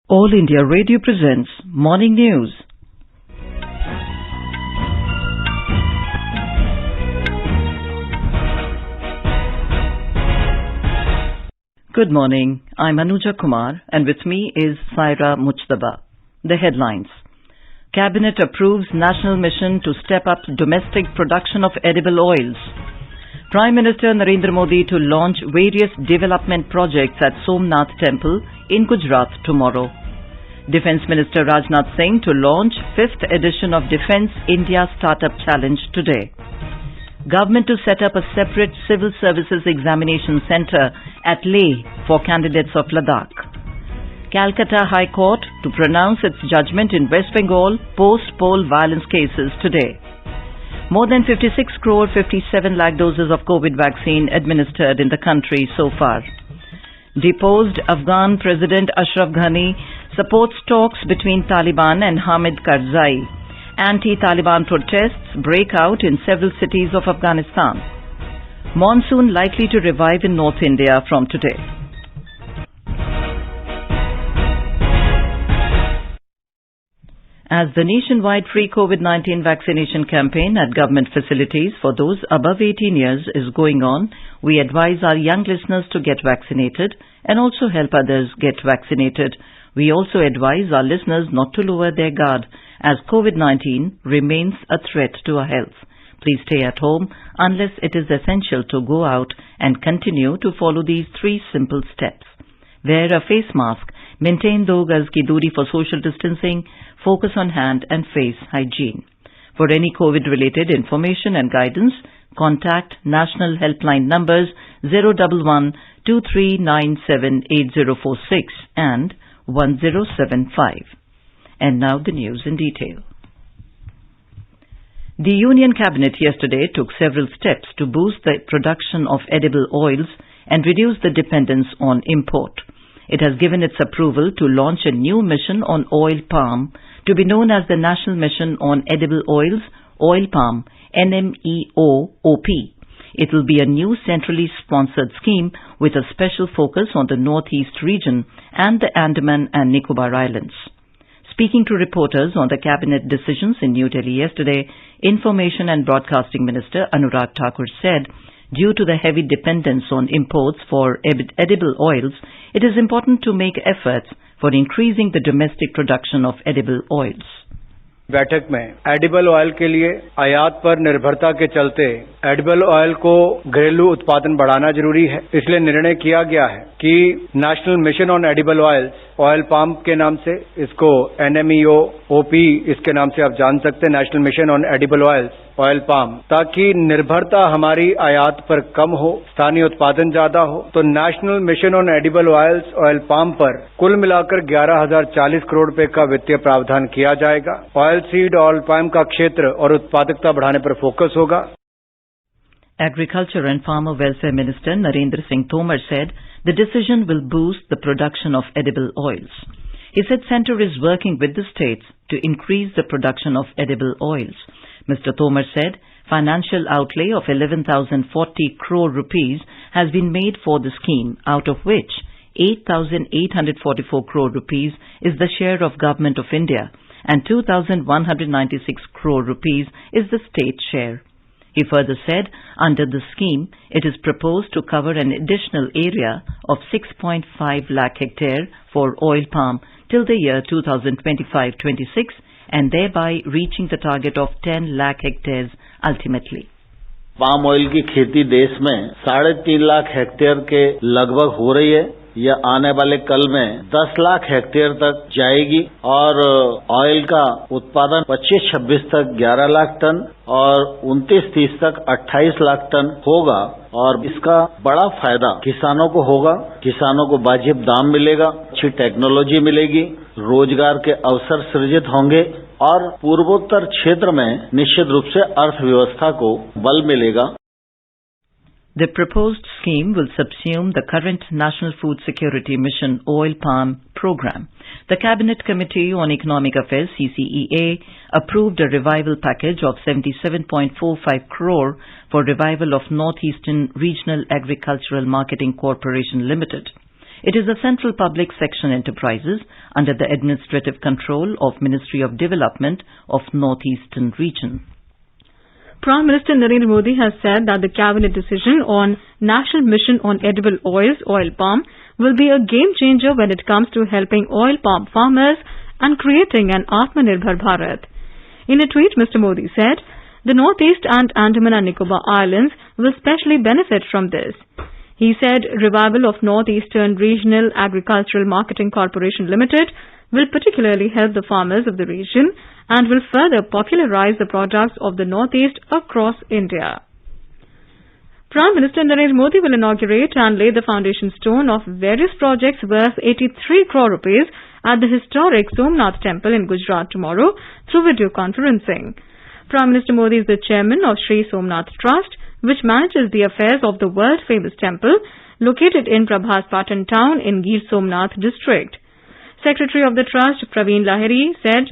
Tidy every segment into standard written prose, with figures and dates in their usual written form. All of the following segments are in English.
All India Radio presents Morning News. Good morning. I'm Anuja Kumar and with me is Saira Mujtaba. The headlines. Cabinet approves National Mission to step up domestic production of edible oils. Prime Minister Narendra Modi to launch various development projects at Somnath Temple in Gujarat tomorrow. Defence Minister Rajnath Singh to launch 5th edition of Defence India Startup Challenge today. Government to set up a separate civil services examination centre at Leh for candidates of Ladakh. Calcutta High Court to pronounce its judgment in West Bengal post-poll violence cases today. More than 56 crore 57 lakh doses of COVID vaccine administered in the country so far. Deposed Afghan President Ashraf Ghani supports talks between Taliban and Hamid Karzai. Anti-Taliban protests break out in several cities of Afghanistan. Monsoon likely to revive in North India from today. As the nationwide free COVID-19 vaccination campaign at government facilities for those above 18 years is going on, we advise our young listeners to get vaccinated and also help others get vaccinated. We also advise our listeners not to lower their guard as COVID-19 remains a threat to our health. Please stay at home unless it is essential to go out and continue to follow these 3 simple steps. Wear a face mask, maintain 2 gaz ki duri for social distancing, focus on hand and face hygiene. For any COVID-related information and guidance, contact national helpline numbers 011 2397 8046 and 1075. And now the news in detail. The Union Cabinet yesterday took several steps to boost the production of edible oils and reduce the dependence on import. It has given its approval to launch a new mission on oil palm to be known as the National Mission on Edible Oils, Oil Palm, NMEO-OP. It will be a new centrally sponsored scheme with a special focus on the Northeast region and the Andaman and Nicobar Islands. Speaking to reporters on the cabinet decisions in New Delhi yesterday, Information and Broadcasting Minister Anurag Thakur said, due to the heavy dependence on imports for edible oils, it is important to make efforts for increasing the domestic production of edible oils. बैठक में edible oil के लिए आयात पर निर्भरता के चलते edible oil को घरेलू उत्पादन बढ़ाना जरूरी है। इसलिए निर्णय किया गया है कि national mission on edible oils oil palm के नाम से, इसको NMEO-OP इसके नाम से आप जान सकते हैं, national mission on edible oils oil palm, ताकि निर्भरता हमारी आयात पर कम हो, स्थानीय उत्पादन ज्यादा हो। तो national mission on edible oils oil palm पर कुल मिलाकर 11,040 करोड़ रुपए का वित्तीय प्रावधान किया जाएगा। ऑयल सीड ऑयल पाम का क्षेत्र और उत्पादकता बढ़ाने पर फोकस होगा। Agriculture and Farmer Welfare Minister Narendra Singh Tomar said the decision will boost the production of edible oils. He said centre is working with the states to increase the production of edible oils. Mr. Tomar said financial outlay of 11,040 crore rupees has been made for the scheme, out of which 8,844 crore rupees is the share of Government of India and 2,196 crore rupees is the state share. He further said, under the scheme, it is proposed to cover an additional area of 6.5 lakh hectare for oil palm till the year 2025-26 and thereby reaching the target of 10 lakh hectares ultimately. Palm oil की खेती देश में 3.5 lakh hectare के लगभग हो रही है। यह आने वाले कल में 10 लाख हेक्टेयर तक जाएगी और ऑयल का उत्पादन 25-26 तक 11 लाख टन और 29-30 तक 28 लाख टन होगा और इसका बड़ा फायदा किसानों को होगा। किसानों को वाजिब दाम मिलेगा, अच्छी टेक्नोलॉजी मिलेगी, रोजगार के अवसर सृजित होंगे और पूर्वोत्तर क्षेत्र में निश्चित रूप से अर्थव्यवस्था को बल मिलेगा। The proposed scheme will subsume the current National Food Security Mission Oil Palm program. The Cabinet Committee on Economic Affairs CCEA approved a revival package of 77.45 crore for revival of Northeastern Regional Agricultural Marketing Corporation Limited. It is a central public section enterprises under the administrative control of Ministry of Development of Northeastern Region. Prime Minister Narendra Modi has said that the cabinet decision on National Mission on Edible Oils, oil palm, will be a game changer when it comes to helping oil palm farmers and creating an Atmanirbhar Bharat. In a tweet, Mr. Modi said, the Northeast and Andaman and Nicobar Islands will specially benefit from this. He said revival of Northeastern Regional Agricultural Marketing Corporation Limited will particularly help the farmers of the region and will further popularize the products of the Northeast across India. Prime Minister Narendra Modi will inaugurate and lay the foundation stone of various projects worth 83 crore rupees at the historic Somnath Temple in Gujarat tomorrow through video conferencing. Prime Minister Modi is the chairman of Sri Somnath Trust, which manages the affairs of the world-famous temple located in Prabhas Patan town in Gir Somnath district. Secretary of the Trust, Praveen Lahiri, said,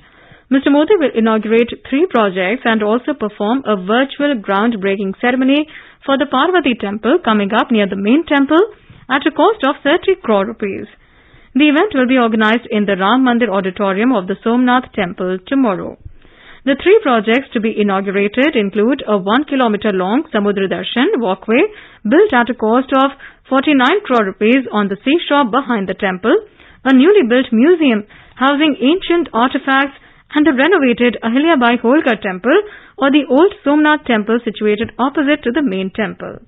Mr. Modi will inaugurate 3 projects and also perform a virtual groundbreaking ceremony for the Parvati temple coming up near the main temple at a cost of 30 crore rupees. The event will be organized in the Ram Mandir auditorium of the Somnath temple tomorrow. The 3 projects to be inaugurated include a 1 kilometer long Samudra Darshan walkway built at a cost of 49 crore rupees on the seashore behind the temple, a newly built museum housing ancient artifacts, and the renovated Ahilyabai Holkar temple or the old Somnath temple situated opposite to the main temple.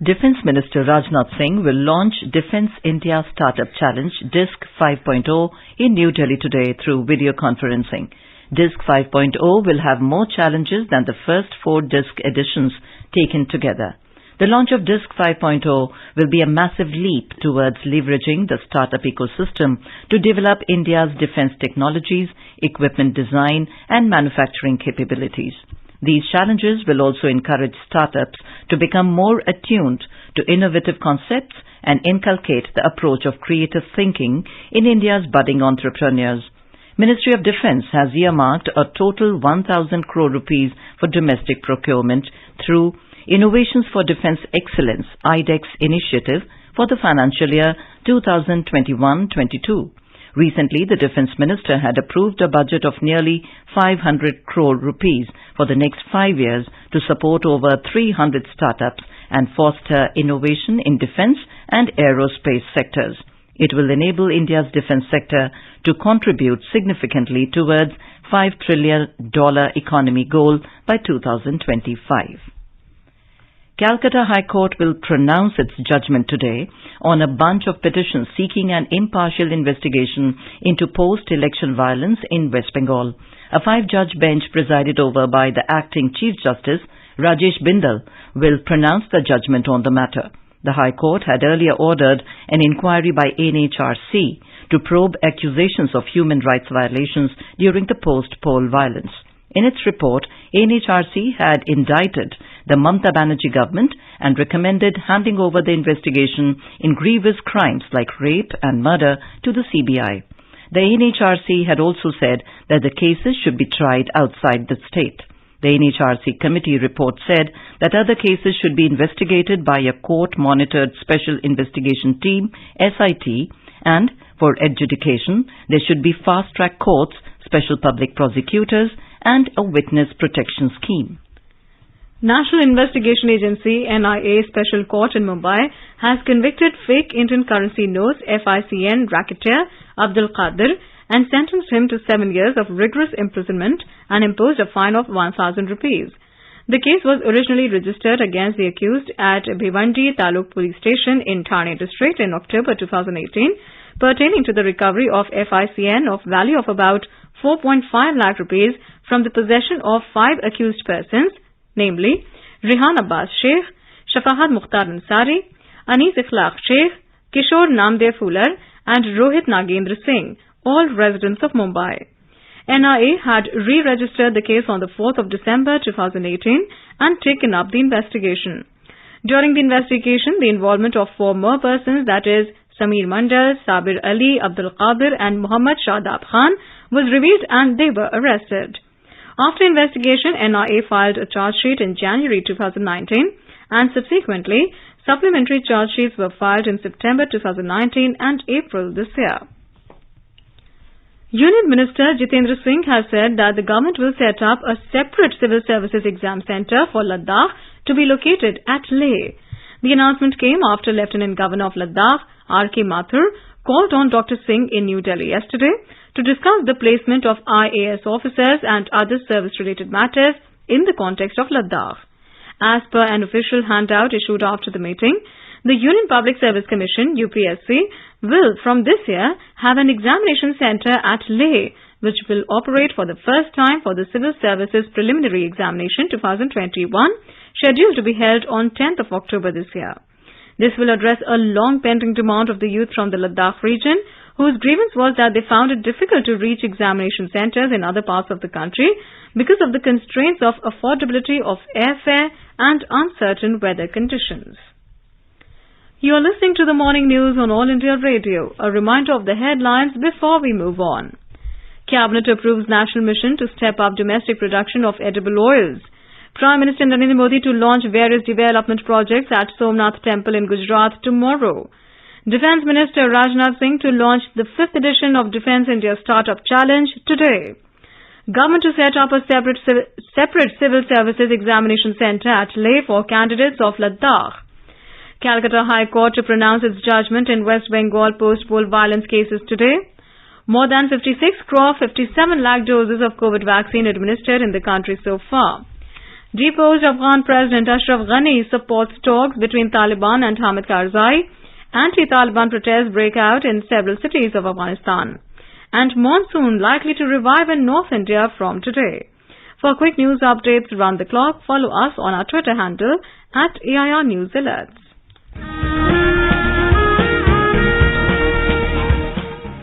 Defence Minister Rajnath Singh will launch Defence India Startup Challenge DISC 5.0 in New Delhi today through video conferencing. DISC 5.0 will have more challenges than the first 4 DISC editions taken together. The launch of DISC 5.0 will be a massive leap towards leveraging the startup ecosystem to develop India's defence technologies, equipment design and manufacturing capabilities. These challenges will also encourage startups to become more attuned to innovative concepts and inculcate the approach of creative thinking in India's budding entrepreneurs. Ministry of Defence has earmarked a total 1,000 crore rupees for domestic procurement through Innovations for Defence Excellence IDEX initiative for the financial year 2021-22. Recently, the Defence Minister had approved a budget of nearly 500 crore rupees for the next 5 years to support over 300 startups and foster innovation in defence and aerospace sectors. It will enable India's defence sector to contribute significantly towards $5 trillion economy goal by 2025. Calcutta High Court will pronounce its judgment today on a bunch of petitions seeking an impartial investigation into post-election violence in West Bengal. A 5-judge bench presided over by the acting Chief Justice, Rajesh Bindal, will pronounce the judgment on the matter. The High Court had earlier ordered an inquiry by NHRC to probe accusations of human rights violations during the post-poll violence. In its report, NHRC had indicted the Mamata Banerjee government and recommended handing over the investigation in grievous crimes like rape and murder to the CBI. The NHRC had also said that the cases should be tried outside the state. The NHRC committee report said that other cases should be investigated by a court-monitored Special Investigation Team, SIT, and for adjudication, there should be fast-track courts, special public prosecutors, and a witness protection scheme. National Investigation Agency NIA Special Court in Mumbai has convicted fake Indian currency notes FICN racketeer Abdul Qadir and sentenced him to 7 years of rigorous imprisonment and imposed a fine of 1,000 rupees. The case was originally registered against the accused at Bhiwandi Taluk Police Station in Thane district in October 2018, pertaining to the recovery of FICN of value of about 4.5 lakh rupees from the possession of 5 accused persons, namely Rehan Abbas Sheikh, Shafahad Mukhtar Ansari, Anis Ikhlaq Sheikh, Kishore Namdev Fular and Rohit Nagendra Singh, all residents of Mumbai. NIA had re-registered the case on the 4th of December 2018 and taken up the investigation. During the investigation, the involvement of 4 more persons, that is, Sameer Mandal, Sabir Ali, Abdul Qadir and Muhammad Shadab Khan, was revealed and they were arrested. After investigation, NIA filed a charge sheet in January 2019 and subsequently Supplementary charge sheets were filed in September 2019 and April this year. Union Minister Jitendra Singh has said that the government will set up a separate civil services exam centre for Ladakh to be located at Leh. The announcement came after Lieutenant Governor of Ladakh, R.K. Mathur, called on Dr. Singh in New Delhi yesterday to discuss the placement of IAS officers and other service-related matters in the context of Ladakh. As per an official handout issued after the meeting, the Union Public Service Commission, UPSC, will from this year have an examination centre at Leh, which will operate for the first time for the Civil Services Preliminary Examination 2021, scheduled to be held on 10th of October this year. This will address a long-pending demand of the youth from the Ladakh region, whose grievance was that they found it difficult to reach examination centres in other parts of the country because of the constraints of affordability of airfare and uncertain weather conditions. You are listening to the morning news on All India Radio. A reminder of the headlines before we move on. Cabinet approves national mission to step up domestic production of edible oils. Prime Minister Narendra Modi to launch various development projects at Somnath Temple in Gujarat tomorrow. Defence Minister Rajnath Singh to launch the 5th edition of Defence India Startup Challenge today. Government to set up a separate civil services examination centre at Leh for candidates of Ladakh. Calcutta High Court to pronounce its judgment in West Bengal post-poll violence cases today. More than 56 crore 57 lakh doses of COVID vaccine administered in the country so far. Deposed Afghan President Ashraf Ghani supports talks between Taliban and Hamid Karzai. Anti-Taliban protests break out in several cities of Afghanistan. And monsoon likely to revive in North India from today. For quick news updates round the clock, follow us on our Twitter handle at AIR News Alerts.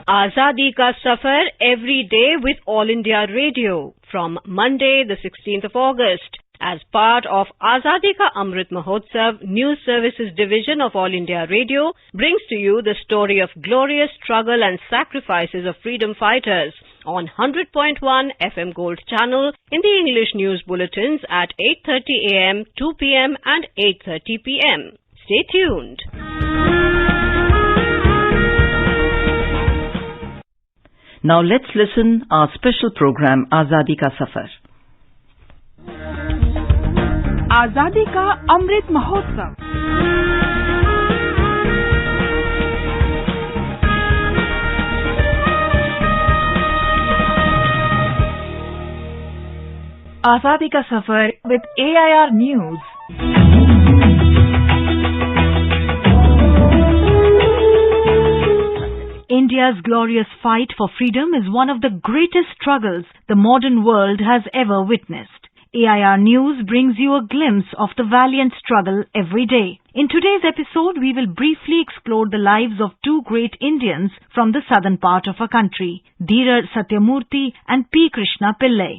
Azadi Ka Safar every day with All India Radio from Monday the 16th of August. As part of Azadi Ka Amrit Mahotsav, News Services Division of All India Radio brings to you the story of glorious struggle and sacrifices of freedom fighters on 100.1 FM Gold channel in the English news bulletins at 8:30 AM, 2 PM and 8:30 PM. Stay tuned. Now let's listen our special program Azadi Ka Safar. आजादी का अमृत महोत्सव। आजादी का सफर with AIR News। India's glorious fight for freedom is one of the greatest struggles the modern world has ever witnessed. AIR News brings you a glimpse of the valiant struggle every day. In today's episode, we will briefly explore the lives of two great Indians from the southern part of our country, Dheerar Satyamurthy and P. Krishna Pillai.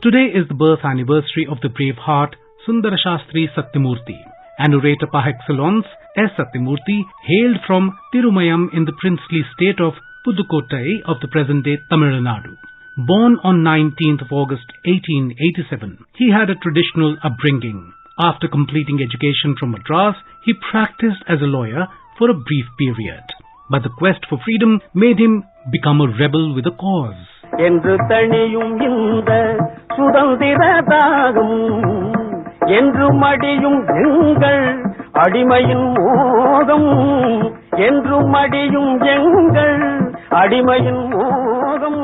Today is the birth anniversary of the brave heart Sundara Shastri Satyamurthy. Annorator par excellence, S. Satyamurthy hailed from Tirumayam in the princely state of Pudukottai of the present-day Tamil Nadu. Born on 19th of August 1887, he had a traditional upbringing. After completing education from Madras, he practiced as a lawyer for a brief period. But the quest for freedom made him become a rebel with a cause. என்று தணியும் இந்த சுதந்திர தாகம் என்று மடியும் எங்கள் அடிமையின் மோகம் என்று மடியும் எங்கள் அடிமையின் மோகம்.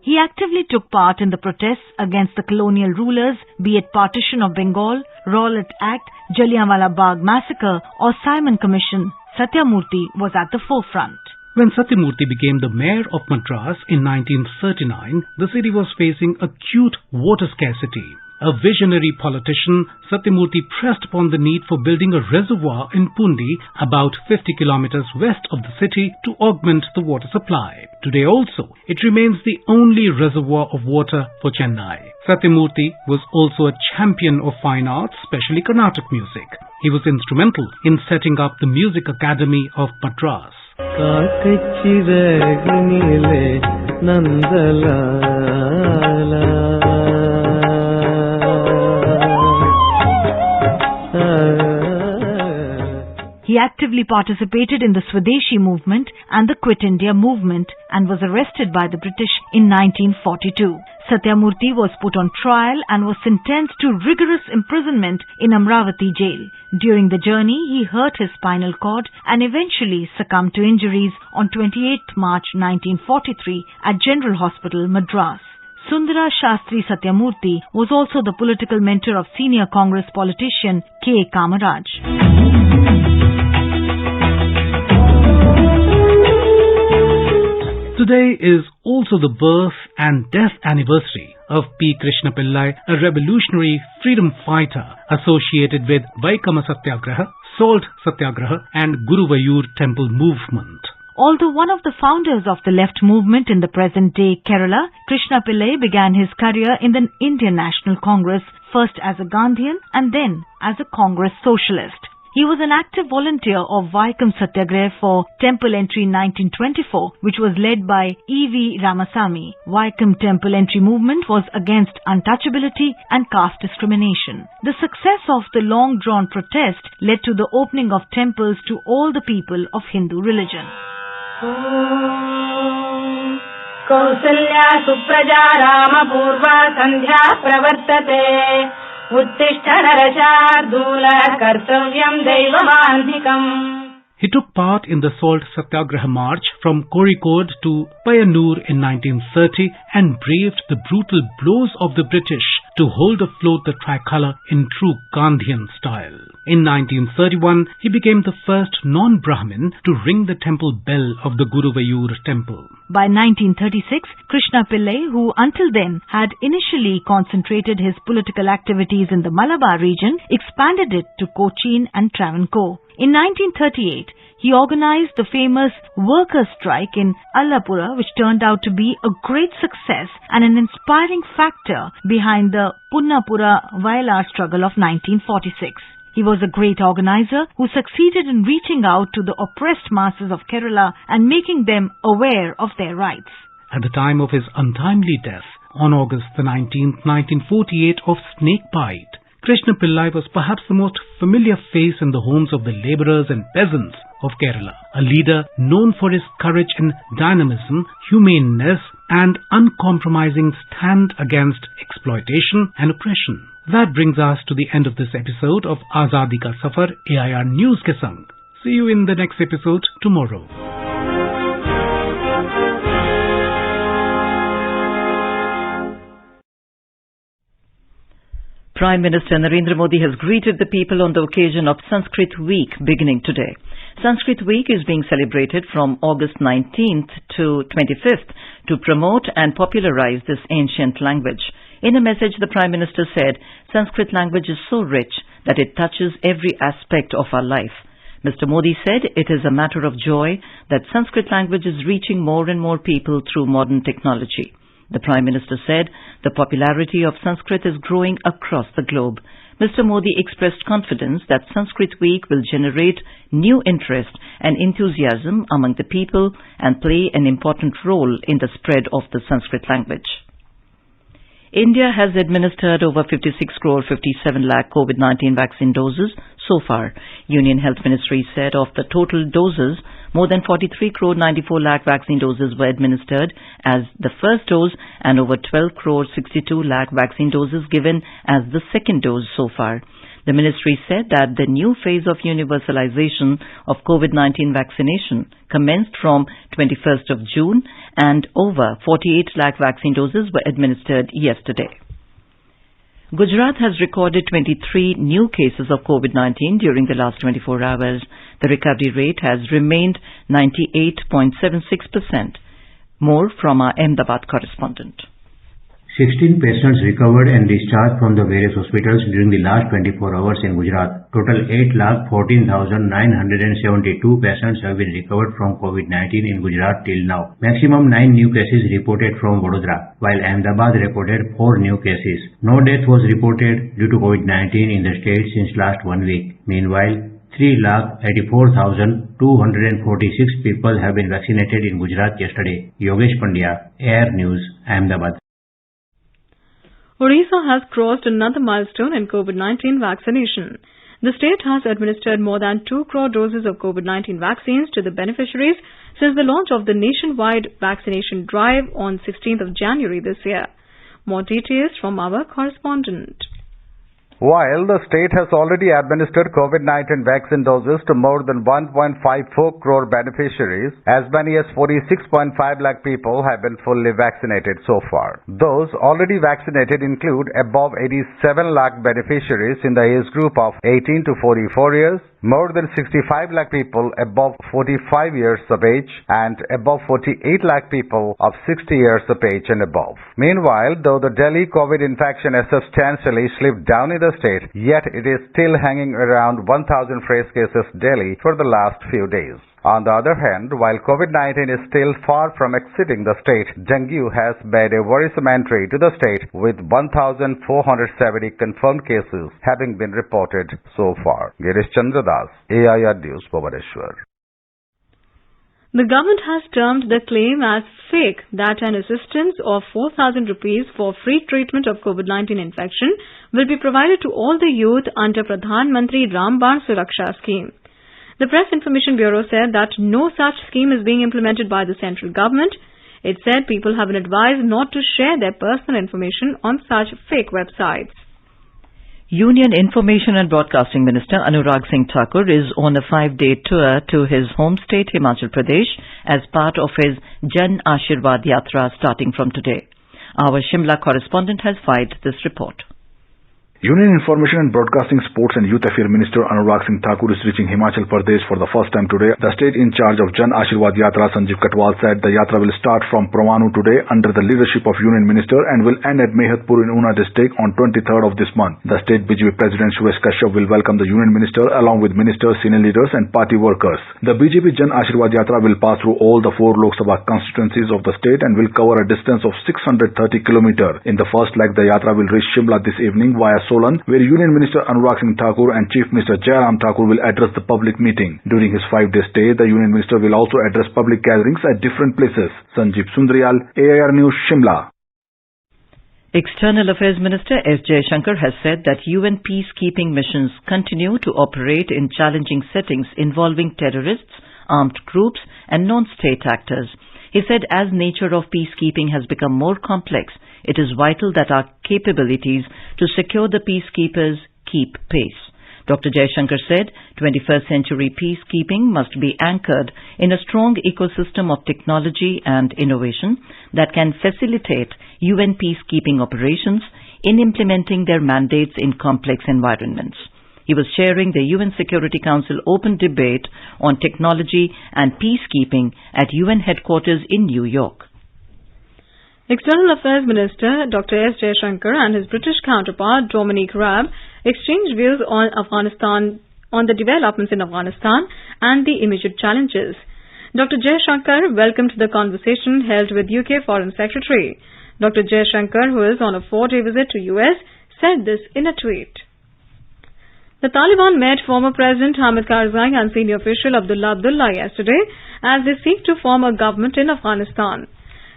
He actively took part in the protests against the colonial rulers, be it partition of Bengal, Rowlatt Act, Jallianwala Bagh massacre or Simon Commission. Satyamurthy was at the forefront. When Satyamurthy became the mayor of Madras in 1939, the city was facing acute water scarcity. A visionary politician, Satyamurthy pressed upon the need for building a reservoir in Pundi, about 50 kilometers west of the city, to augment the water supply. Today also, it remains the only reservoir of water for Chennai. Satyamurthy was also a champion of fine arts, especially Carnatic music. He was instrumental in setting up the Music Academy of Madras. He actively participated in the Swadeshi movement and the Quit India movement and was arrested by the British in 1942. Satyamurthy was put on trial and was sentenced to rigorous imprisonment in Amravati jail. During the journey, he hurt his spinal cord and eventually succumbed to injuries on 28 March 1943 at General Hospital, Madras. Sundara Shastri Satyamurthy was also the political mentor of senior Congress politician K. Kamaraj. Today is also the birth and death anniversary of P. Krishna Pillai, a revolutionary freedom fighter associated with Vaikama Satyagraha, Salt Satyagraha and Guruvayur temple movement. Although one of the founders of the left movement in the present-day Kerala, Krishna Pillai began his career in the Indian National Congress, first as a Gandhian and then as a Congress socialist. He was an active volunteer of Vaikam Satyagraha for Temple Entry in 1924, which was led by E.V. Ramasamy. Vaikam Temple Entry movement was against untouchability and caste discrimination. The success of the long-drawn protest led to the opening of temples to all the people of Hindu religion. Kausalya Supraja रामपूर्वा सन्ध्या प्रवर्तते उत्तिष्ठ नरशार्दूल कर्तव्यं दैवमान्धिकम्. He took part in the Salt Satyagraha march from Kozhikode to Payanur in 1930 and braved the brutal blows of the British to hold afloat the tricolour in true Gandhian style. In 1931, he became the first non-Brahmin to ring the temple bell of the Guruvayur temple. By 1936, Krishna Pillai, who until then had initially concentrated his political activities in the Malabar region, expanded it to Cochin and Travancore. In 1938, he organized the famous workers' strike in Allapura, which turned out to be a great success and an inspiring factor behind the Punnapura Vayalar struggle of 1946. He was a great organizer who succeeded in reaching out to the oppressed masses of Kerala and making them aware of their rights. At the time of his untimely death, on August the 19th, 1948, of snake bite, Krishna Pillai was perhaps the most familiar face in the homes of the labourers and peasants of Kerala, a leader known for his courage and dynamism, humaneness and uncompromising stand against exploitation and oppression. That brings us to the end of this episode of Azadi Ka Safar AIR News ke Sang. See you in the next episode tomorrow. Prime Minister Narendra Modi has greeted the people on the occasion of Sanskrit Week beginning today. Sanskrit Week is being celebrated from August 19th to 25th to promote and popularize this ancient language. In a message, the Prime Minister said, Sanskrit language is so rich that it touches every aspect of our life. Mr. Modi said it is a matter of joy that Sanskrit language is reaching more and more people through modern technology. The Prime Minister said the popularity of Sanskrit is growing across the globe. Mr. Modi expressed confidence that Sanskrit Week will generate new interest and enthusiasm among the people and play an important role in the spread of the Sanskrit language. India has administered over 56 crore 57 lakh COVID-19 vaccine doses so far. Union Health Ministry said of the total doses, more than 43 crore 94 lakh vaccine doses were administered as the first dose and over 12 crore 62 lakh vaccine doses given as the second dose so far. The ministry said that the new phase of universalization of COVID-19 vaccination commenced from 21st of June and over 48 lakh vaccine doses were administered yesterday. Gujarat has recorded 23 new cases of COVID-19 during the last 24 hours. The recovery rate has remained 98.76%. More from our Ahmedabad correspondent. 16 patients recovered and discharged from the various hospitals during the last 24 hours in Gujarat. Total 8,14,972 patients have been recovered from COVID-19 in Gujarat till now. Maximum 9 new cases reported from Vadodara, while Ahmedabad reported 4 new cases. No death was reported due to COVID-19 in the state since last 1 week. Meanwhile, 3,84,246 people have been vaccinated in Gujarat yesterday. Yogesh Pandya, AIR News, Ahmedabad. Odisha has crossed another milestone in COVID-19 vaccination. The state has administered more than 2 crore doses of COVID-19 vaccines to the beneficiaries since the launch of the nationwide vaccination drive on 16th of January this year. More details from our correspondent. While the state has already administered COVID-19 vaccine doses to more than 1.54 crore beneficiaries, as many as 46.5 lakh people have been fully vaccinated so far. Those already vaccinated include above 87 lakh beneficiaries in the age group of 18 to 44 years, more than 65 lakh people above 45 years of age, and above 48 lakh people of 60 years of age and above. Meanwhile, though the Delhi COVID infection has substantially slipped down in the state, yet it is still hanging around 1,000 fresh cases daily for the last few days. On the other hand, while COVID-19 is still far from exceeding the state, dengue has made a worrisome entry to the state with 1,470 confirmed cases having been reported so far. Girish Chandradas, AIR News, Bhubaneswar. The government has termed the claim as fake that an assistance of 4,000 rupees for free treatment of COVID-19 infection will be provided to all the youth under Pradhan Mantri Ramban Suraksha scheme. The Press Information Bureau said that no such scheme is being implemented by the central government. It said people have been advised not to share their personal information on such fake websites. Union Information and Broadcasting Minister Anurag Singh Thakur is on a 5-day tour to his home state Himachal Pradesh as part of his Jan Ashirwad Yatra starting from today. Our Shimla correspondent has filed this report. Union Information and Broadcasting Sports and Youth Affairs Minister Anurag Singh Thakur is reaching Himachal Pradesh for the first time today. The state in charge of Jan Ashirwad Yatra, Sanjeev Katwal, said the Yatra will start from Pramanu today under the leadership of Union Minister and will end at Mehatpur in Una district on 23rd of this month. The state BJP President Suresh Kashyap will welcome the Union Minister along with ministers, senior leaders and party workers. The BJP Jan Ashirwad Yatra will pass through all the 4 Lok Sabha constituencies of the state and will cover a distance of 630 km. In the first leg, the Yatra will reach Shimla this evening via Solan, where Union Minister Anurag Singh Thakur and Chief Minister Jairam Thakur will address the public meeting. During his 5-day stay, the Union Minister will also address public gatherings at different places. Sanjeev Sundrial, AIR News, Shimla. External Affairs Minister S. Jaishankar has said that UN peacekeeping missions continue to operate in challenging settings involving terrorists, armed groups and non-state actors. He said as nature of peacekeeping has become more complex, it is vital that our capabilities to secure the peacekeepers keep pace. Dr. Jaishankar said 21st century peacekeeping must be anchored in a strong ecosystem of technology and innovation that can facilitate UN peacekeeping operations in implementing their mandates in complex environments. He was chairing the UN Security Council open debate on technology and peacekeeping at UN headquarters in New York. External Affairs Minister Dr. S. Jaishankar and his British counterpart Dominic Raab exchanged views on the developments in Afghanistan and the immediate challenges. Dr. Jaishankar welcomed the conversation held with UK Foreign Secretary. Dr. Jaishankar, who is on a 4-day visit to US, said this in a tweet. The Taliban met former President Hamid Karzai and senior official Abdullah Abdullah yesterday as they seek to form a government in Afghanistan.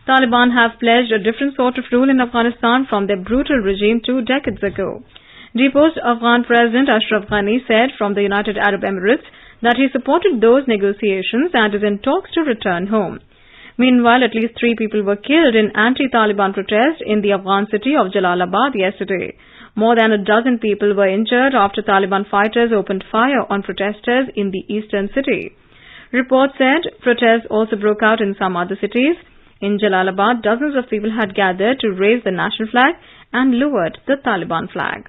Taliban have pledged a different sort of rule in Afghanistan from their brutal regime 2 decades ago. Deposed Afghan President Ashraf Ghani said from the United Arab Emirates that he supported those negotiations and is in talks to return home. Meanwhile, at least 3 people were killed in anti-Taliban protests in the Afghan city of Jalalabad yesterday. More than a dozen people were injured after Taliban fighters opened fire on protesters in the eastern city. Reports said protests also broke out in some other cities. In Jalalabad, dozens of people had gathered to raise the national flag and lowered the Taliban flag.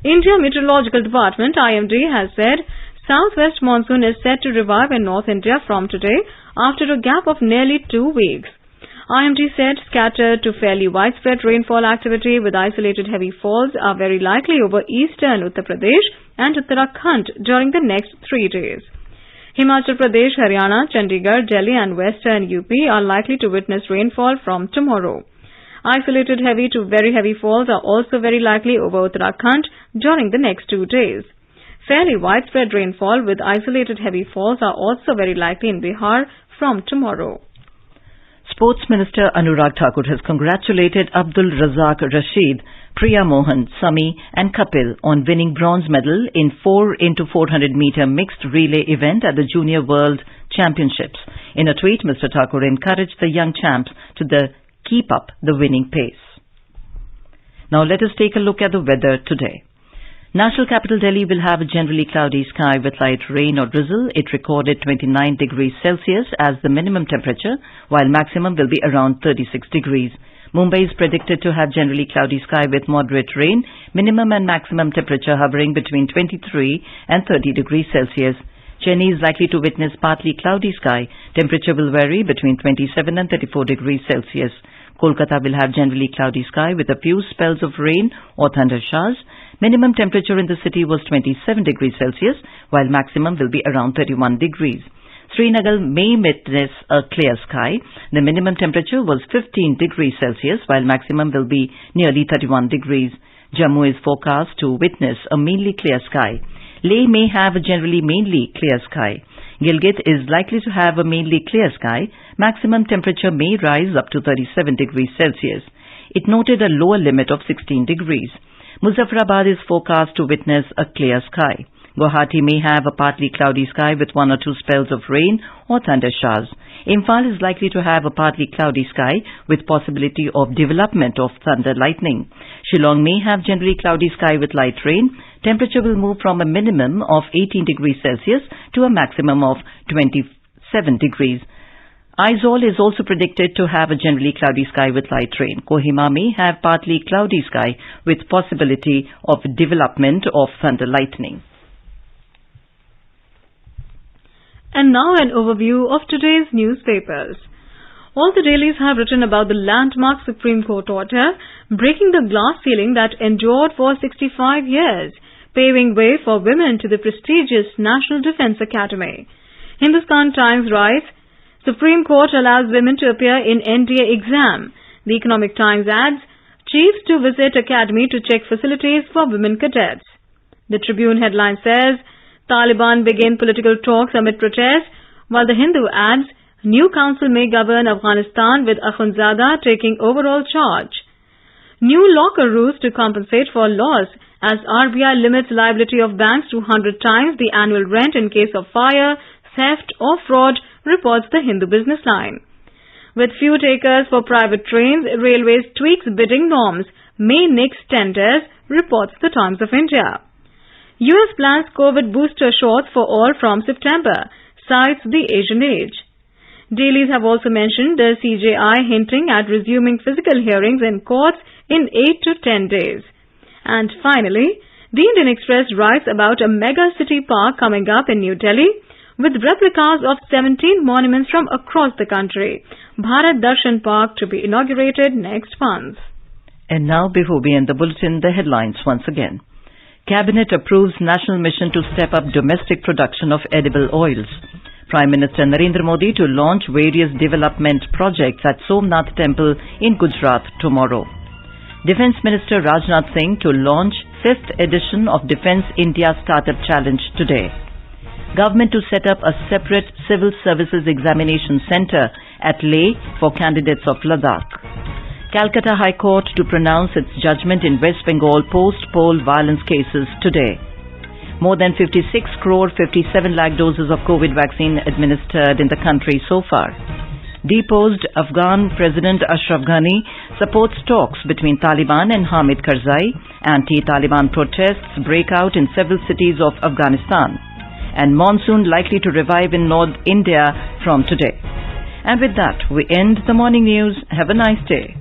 India Meteorological Department (IMD) has said southwest monsoon is set to revive in North India from today after a gap of nearly 2 weeks. IMD said scattered to fairly widespread rainfall activity with isolated heavy falls are very likely over eastern Uttar Pradesh and Uttarakhand during the next 3 days. Himachal Pradesh, Haryana, Chandigarh, Delhi and western UP are likely to witness rainfall from tomorrow. Isolated heavy to very heavy falls are also very likely over Uttarakhand during the next 2 days. Fairly widespread rainfall with isolated heavy falls are also very likely in Bihar from tomorrow. Sports Minister Anurag Thakur has congratulated Abdul Razak Rashid, Priya Mohan, Sami and Kapil on winning bronze medal in 4x400 meter mixed relay event at the Junior World Championships. In a tweet, Mr. Thakur encouraged the young champs to keep up the winning pace. Now let us take a look at the weather today. National capital Delhi will have a generally cloudy sky with light rain or drizzle. It recorded 29 degrees Celsius as the minimum temperature, while maximum will be around 36 degrees. Mumbai is predicted to have generally cloudy sky with moderate rain, minimum and maximum temperature hovering between 23 and 30 degrees Celsius. Chennai is likely to witness partly cloudy sky. Temperature will vary between 27 and 34 degrees Celsius. Kolkata will have generally cloudy sky with a few spells of rain or thunder showers. Minimum temperature in the city was 27 degrees Celsius, while maximum will be around 31 degrees. Srinagar may witness a clear sky. The minimum temperature was 15 degrees Celsius, while maximum will be nearly 31 degrees. Jammu is forecast to witness a mainly clear sky. Leh may have a generally mainly clear sky. Gilgit is likely to have a mainly clear sky. Maximum temperature may rise up to 37 degrees Celsius. It noted a lower limit of 16 degrees. Muzaffarabad is forecast to witness a clear sky. Guwahati may have a partly cloudy sky with 1 or 2 spells of rain or thunder showers. Imphal is likely to have a partly cloudy sky with possibility of development of thunder lightning. Shillong may have generally cloudy sky with light rain. Temperature will move from a minimum of 18 degrees Celsius to a maximum of 27 degrees. Aizawl is also predicted to have a generally cloudy sky with light rain. Kohima may have partly cloudy sky with possibility of development of thunder lightning. And now an overview of today's newspapers. All the dailies have written about the landmark Supreme Court order breaking the glass ceiling that endured for 65 years, paving way for women to the prestigious National Defence Academy. Hindustan Times writes, Supreme Court allows women to appear in NDA exam. The Economic Times adds, Chiefs to visit Academy to check facilities for women cadets. The Tribune headline says, Taliban begin political talks amid protests, while the Hindu adds, new council may govern Afghanistan with Akhundzada taking overall charge. New locker rules to compensate for loss as RBI limits liability of banks to 100 times the annual rent in case of fire, theft or fraud, reports the Hindu Business Line. With few takers for private trains, Railways tweaks bidding norms, may nix tenders, reports the Times of India. US plans COVID booster shots for all from September, cites the Asian Age. Dailies have also mentioned the CJI hinting at resuming physical hearings in courts in 8 to 10 days. And finally, the Indian Express writes about a mega city park coming up in New Delhi with replicas of 17 monuments from across the country. Bharat Darshan Park to be inaugurated next month. And now, before we end the bulletin, the headlines once again. Cabinet approves national mission to step up domestic production of edible oils. Prime Minister Narendra Modi to launch various development projects at Somnath Temple in Gujarat tomorrow. Defence Minister Rajnath Singh to launch 5th edition of Defence India Startup Challenge today. Government to set up a separate civil services examination centre at Leh for candidates of Ladakh. Calcutta High Court to pronounce its judgment in West Bengal post-poll violence cases today. More than 56 crore 57 lakh doses of COVID vaccine administered in the country so far. Deposed Afghan President Ashraf Ghani supports talks between Taliban and Hamid Karzai. Anti-Taliban protests break out in several cities of Afghanistan. And monsoon likely to revive in North India from today. And with that, we end the morning news. Have a nice day.